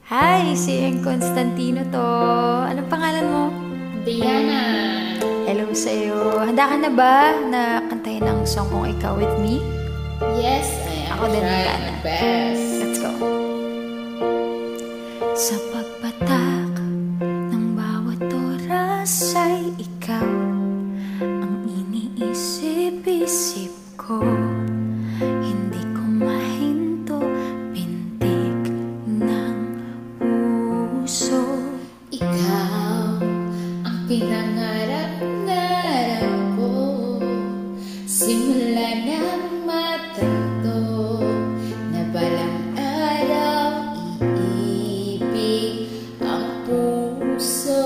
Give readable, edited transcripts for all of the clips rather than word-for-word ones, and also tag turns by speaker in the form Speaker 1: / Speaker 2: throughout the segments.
Speaker 1: Hi, si Constantino to. Anong pangalan mo?
Speaker 2: Diana.
Speaker 1: Hello sa'yo. Handa ka na ba na kantahin ang song kong Ikaw With Me?
Speaker 2: Yes, I am
Speaker 1: Ako din,
Speaker 2: trying
Speaker 1: Diana.
Speaker 2: my best.
Speaker 1: Let's go. Sa pagpatak ng bawat oras ay ikaw ang iniisip-isip ko. Hindi ko mahinto pintig ng puso.
Speaker 2: Ikaw ang pinangarap-ngarap ko, simula ng matanto na balang araw iibig ang puso.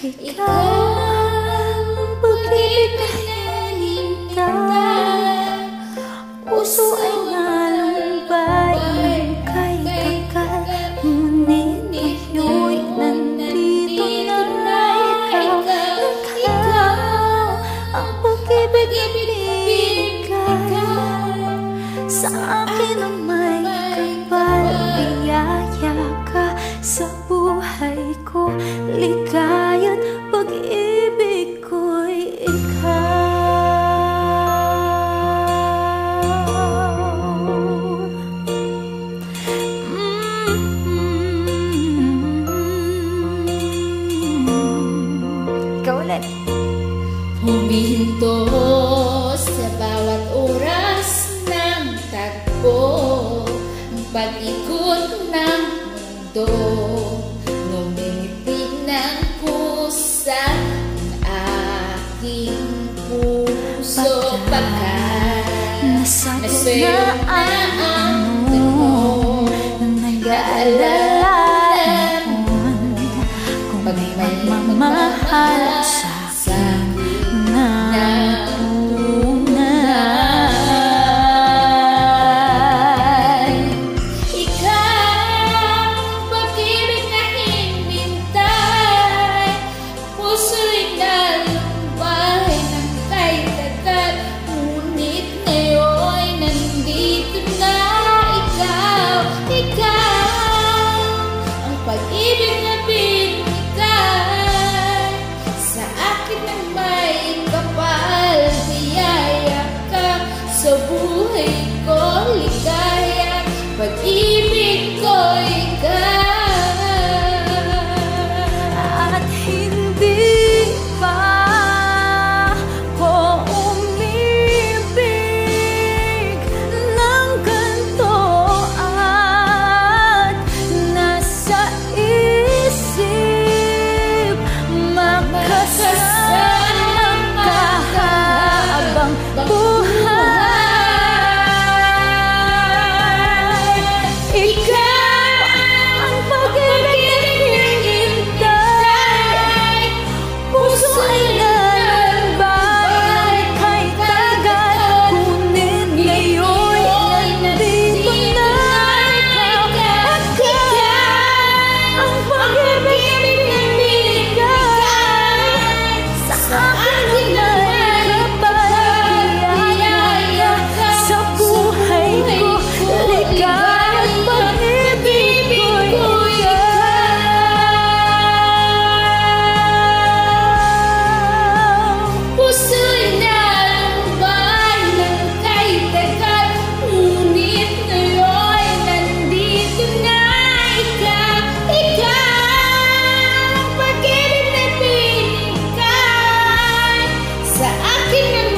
Speaker 1: Ikaw ang pag-ibig na hinintay, puso ay nalumbay kay tagal, ngunit ngayon nandito na ikaw. Ikaw ang pag-ibig na binigay sa akin ang may kapal. Biyaya ka sa buhay ko, ligaya't pag-ibig ko'y ikaw ulit.
Speaker 2: Humihinto sa bawat oras ng tagpo, ang pag-ikot ng mundo, ngumingiti ng kusa ang aking puso. Pagkat
Speaker 1: Nasagot na ang tanong na nag-aalala noon, kung may magmamahal sa akin na tunay.
Speaker 2: Ikaw, pag-ibig na hinintay, puso'y nalumbay ng kay tagal, ngunit ngayon'y nandito na ikaw. Ikaw, ang pag-ibig na binigay sa akin ng may kapal. Biyaya ka sa buhay ko, ligaya, pag-ibig ko ikaw.
Speaker 1: At hindi pa ko umibig ng ganito, at nasa isip makasama ka habang buhay. Ikaw ang pag-ibig na hinihintay, puso ay nalumbay kay tagal, ngunit ngayon'y nandito na ikaw. Ikaw ang pag-ibig na binigay sa akin ang may kapal. Biyaya ka sa buhay ko, ligaya't pag-ibig ko ikaw.
Speaker 2: Puso'y nalumbay ng kay tagal, ngunit ngayon'y nandito na ikaw. Ikaw ang pag-ibig na binigay sa akin ng